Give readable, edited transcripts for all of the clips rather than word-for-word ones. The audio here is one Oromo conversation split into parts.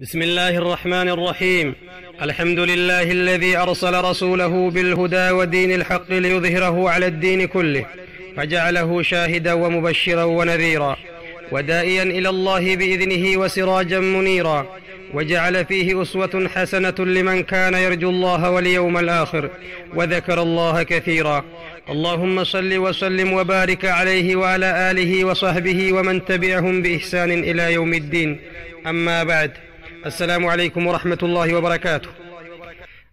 بسم الله الرحمن الرحيم. الحمد لله الذي أرسل رسوله بالهدى ودين الحق ليظهره على الدين كله، فجعله شاهدا ومبشرا ونذيرا ودائيا إلى الله بإذنه وسراجا منيرا، وجعل فيه أسوة حسنة لمن كان يرجو الله واليوم الآخر وذكر الله كثيرا. اللهم صل وسلم وبارك عليه وعلى آله وصحبه ومن تبعهم بإحسان إلى يوم الدين. أما بعد، السلام عليكم ورحمة الله وبركاته.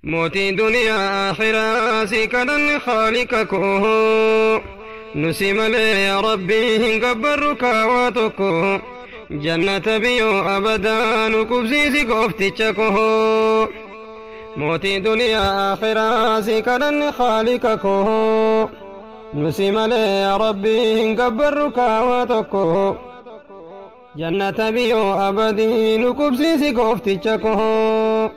موتي دنيا آخرة سيكنا خالقكو نسيم لي يا ربي هنقبرك واتكو جنة بيو أبدا نكبسيسي كفتشكو. موتي دنيا آخرة سيكنا خالقكو نسيم لي يا ربي هنقبرك واتكو جنة بيو أبدي نكبسيسي كفتشكو.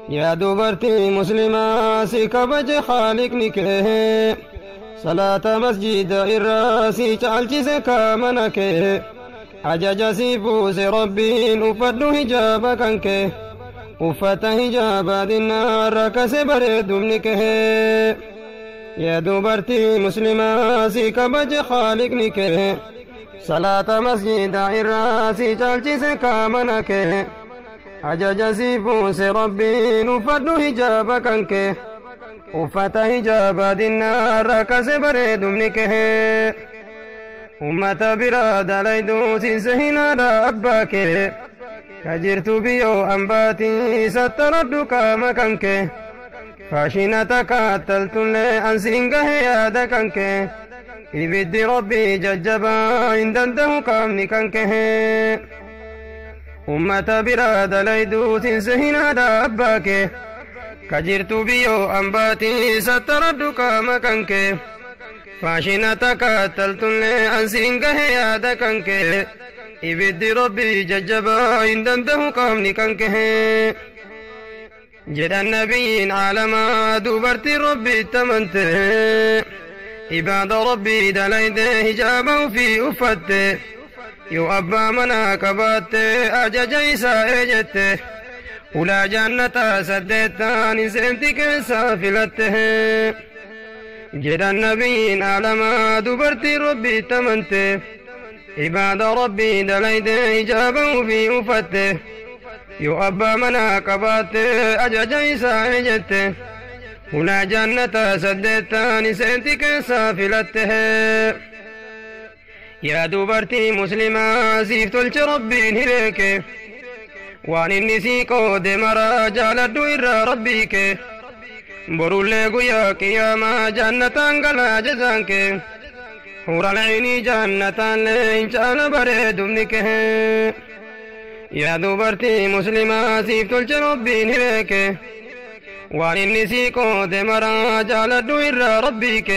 يا دوبرتي مسلمة سيكبج خالق نكه صلاة مسجد الراسي چالچي سكامنك حجج سيفوس ربي أفد هجاب كنك أفت هجاب النار كسبر دمنك. يا دوبرتي مسلمة سيكبج خالق نكه صلاة مسجد الراسي چالچي سكامنك حجج سيفوس ربي أفد هجاب كنك أفت هجاب النار كسبر دمنك. أمة براد ليدو سنسهنا ربك كجرت بيو أنباتي ستردك مكنك فاشنتك قتلت لأنسنقه يادكنك إبد ربي ججبا عندنده كامنكنك. أمة براد ليدو سنسهنا ربك كجرت بيو أنباتي ستردك مكنك فاشنتك قتلت لأنسنقه يادكنك إبد ربي ججبا عندنده كامنكنك. جد النبيين عالما دوبرت ربي تمنت عباد ربي دليد هجابه في أفت يو أبا منا كبات أجج إيسا إجت ولا جنة سدتان سنتك سافلته. جد النبيين عالما دوبرت ربي تمنت عباد ربي دليد هجابه في أفت يو أبا منا كبات أجج إيسا إجت ولا جنة سدتان سنتك سافلته. يا دوبرتي مسلمة سيفت الربي هليك وان النسيكو دمرا جالدو إرى ربيك بروليقو يا قياما جنة انقلا جزانك حور العيني جنة لين شان بريد منك. يا دوبرتي مسلمة سيفت الربي هليك وان النسيكو دمرا جالدو إرى ربيك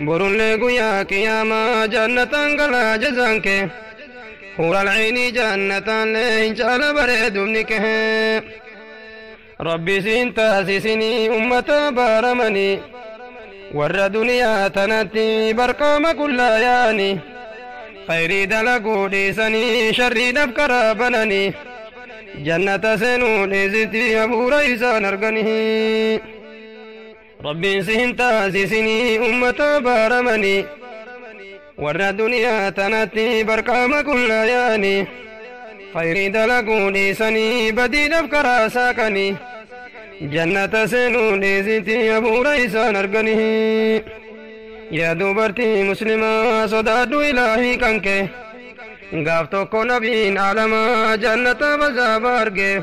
بروليقو يا قياما جنة انقلا جزانك حور العين جنة لين شان بريد منك. ربي سنتاسسني أمة بارمني ور دنيا تنتي برقام كل ياني خيري دلقو ديسني شري نفكر بنني جنة سنون إزتي أبو ريسان أرقنه. ربي سنتاسسني أمة بارمني ور دنيا تنتي برقام كل ياني خيري دلقو ديسني بدي نفكر ساكني جنة سنون إزتي أبو ريسان أرقنه. يا دوبرتي مسلمة صدادو إلهي كنك غافتوكو نبيين عالما جنة بزابارك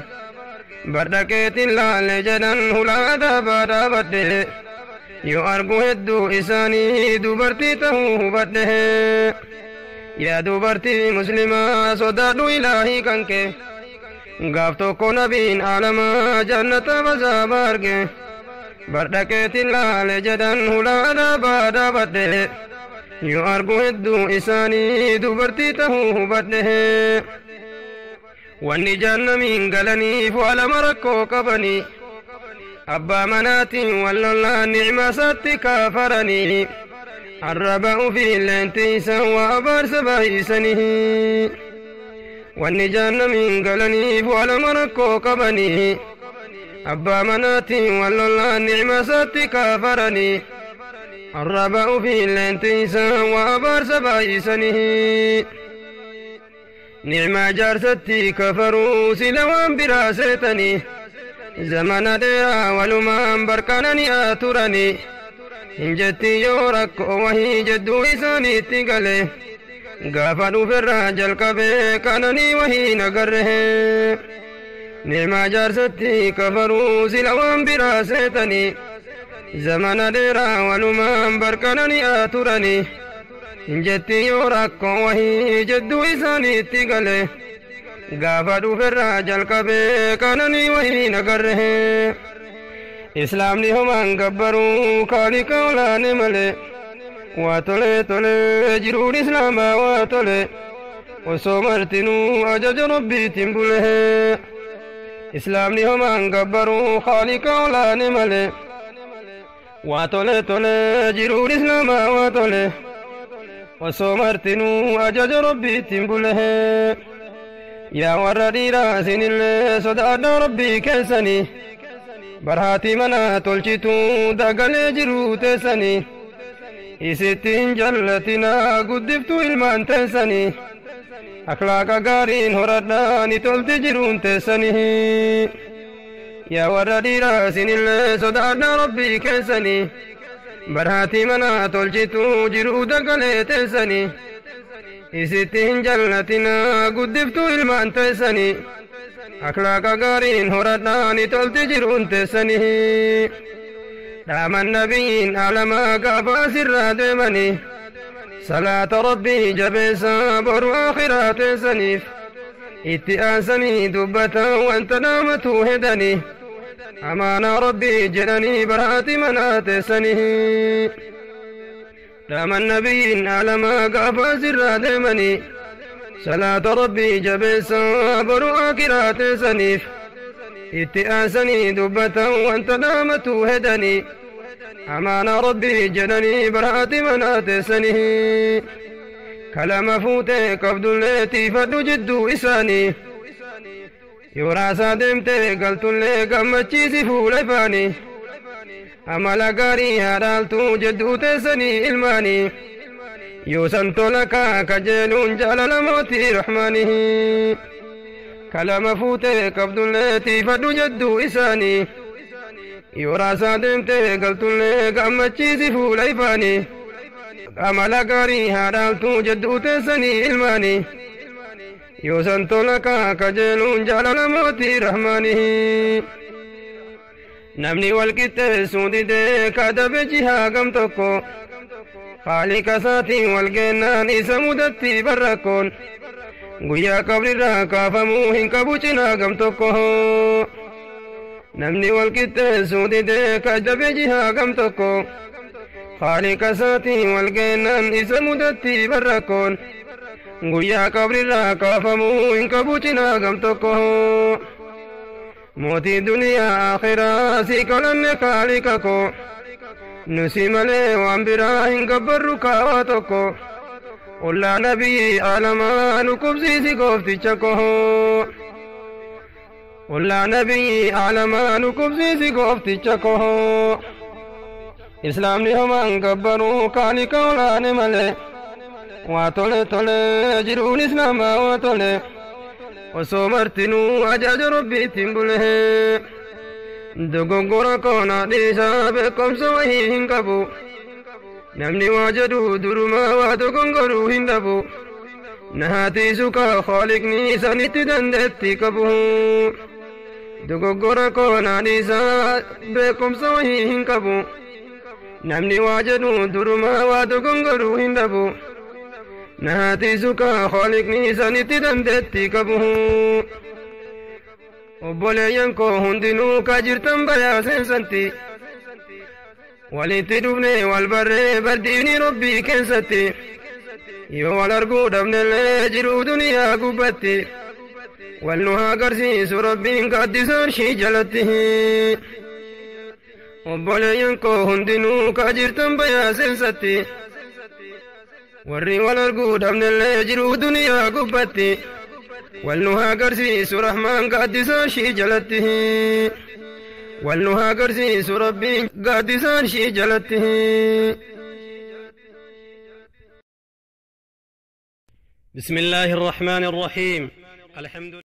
بردكت اللال جنن هلا دابا بده يو أرقو هدو إساني دوبرتي تهو بده. يا دوبرتي مسلمة صدادو إلهي كنك غافتوكو نبيين عالما جنة بزابارك بردكت اللال جنن هلا دابا بده يو أرقو هدو إساني دوبرتي تهو بده. واني جان من قلني فعل مركو قبني أبا مناتي والله نعمة ستي كافرني الربع في اللنتيسا وأبار سبعي سنه wanni jaannamiin galaniif walama rakkoo qabanii abbaa manaatiin wallollaan nicma isaatti kaafaranii arraba ufii leentiin waa abaarsa baay'isanii nicmaa jaarsatti kafaruu sila waan biraa seetanii zamana dheeraa walumaan barqaananii turanii hin jetti yoo rakkoo wahii jedduu isaaniitti gale gaafa dhuferraa jalqabee kananii wahii nagarree nicmaa jaarsatti kafaruu sila waan biraa seetanii zamana dheeraa walumaan barqaananii turanii hin jetti yoo rakkoo wahii jedduu isaaniitti gale gaafa dhuferraa jalqabee kananii wahii nagarree islaamni homaan gabbaruu kaaliqa olaane malee waa tole tole jiruun islaamaa waa tole osoo martinuu ajaja rabbiitiin bulee islaamni homaan gabbaruu kaaliqa olaane malee waa tole tole jiruun islaamaa waa tole osoo martinuu ajaja rabbiitiin bulee yaa warra dhiiraa isinillee sodaadhaa rabbii keessanii barhaatii mana tolchituu dagalee jiruu teessanii isittiin jallatinaa guddiftuu ilmaan teessanii akhlaaqa gaariin horadhaa ni tolti jiruun teessanii yaa warra dhiiraa isinillee sodaadhaa rabbii keessanii barhaatii mana tolchituu jiruu dagalee teessanii isittiin jallatinaa guddiftuu ilmaan teessanii akhlaaqa gaariin horadhaa ni tolti jiruun teessanii dhaaman nabiyyiin alamaa gaafa asirraa deemanii salaata rabbii jabeessaa boru akhiraa teessaniif itti aansanii dubbatan wanta dhaamatu hedanii amaanaa rabbii jedhanii barhaati manaa teessanii dhaaman nabiyyiin alamaa gaafa asirraa deemanii salaata rabbii jabeessaa boru akhiraa teessaniif itti aansanii dubbatan wanta dhaamatu hedanii amaanaa rabbii jedhanii barhaati manaa teessanii kalama fuutee qabdullee tiifadhu jidduu isaanii yoo raasaa deemtee galtullee gammachiisi fuula ifaanii amala gaarii haadhaaltuu jedduu teessanii ilmaanii yoo san tola kajeeluun jaalala mootii rahmaanii kalama fuutee qabdullee tiifadhu jedduu isaanii yoo raasaa deemtee galtullee gammachiisi fuula ifaanii amala gaarii haadhaaltuu jedduu teessanii ilmaanii yoo san tola kajeeluun jaalala mootii rahmaanii namni walqixxeessuu didee kaadabe jihaa gam tokko haaliqa isaatiin walgeennaan isa mudatti barrakkoon guyyaa qabrirraa kaafamuu hin qabu cinaa gam tokko namni walqixxeessuu didee kaadabe jihaa gam tokko haaliqa isaatiin walgeennaan isa mudatti barrakkoon guyyaa qabrirraa kaafamuu hin qabu cinaa gam tokko mootii duniyaa akhiraa si kadhanne haaliqa koo nusi malee waan biraa hin gabbarru kaawaa tokko ollaa nabii alamaa nu qubsiisi goofticha koo ollaa nabii alamaa nu qubsiisi goofticha koo islaamni homaan gabbaruu haaliqa olaane malee waa tole tole jiruun islaamaa waa tole osoo martinuu ajaja rabbiitiin bulee dogoggora koona dhiisaa beekumsa wahii hin qabu namni waa jedhu durumaa waa dogongoruu hin dhabu nahaatiisu ka haaliqni isanitti dandeetti qabu dogoggora koona dhiisaa beekumsa wahii hin qabu namni waa jedhu durumaa waa dogongoruu hin dhabu nahaatiisu ka haaliqni isanitti dandeetti qabu obboleeyyan koo hundinuu ka jirtan bayaa seensanti walitti dhufne wal barree bardiini rabbii keessatti yoo wal arguu dhabnellee jiruu duniyaa gubbatti wal nu haa agarsiisu rabbiin gaaddisa arshii jalatti obboleeyyan koo hundinuu ka jirtan bayaa seensatti warri wal arguu dhabnellee jiruu duniyaa gubbatti والنها قرسيس رحمن قادسان شي جلته والنها قرسيس ربي قادسان شي جلته بسم الله الرحمن الرحيم الحمد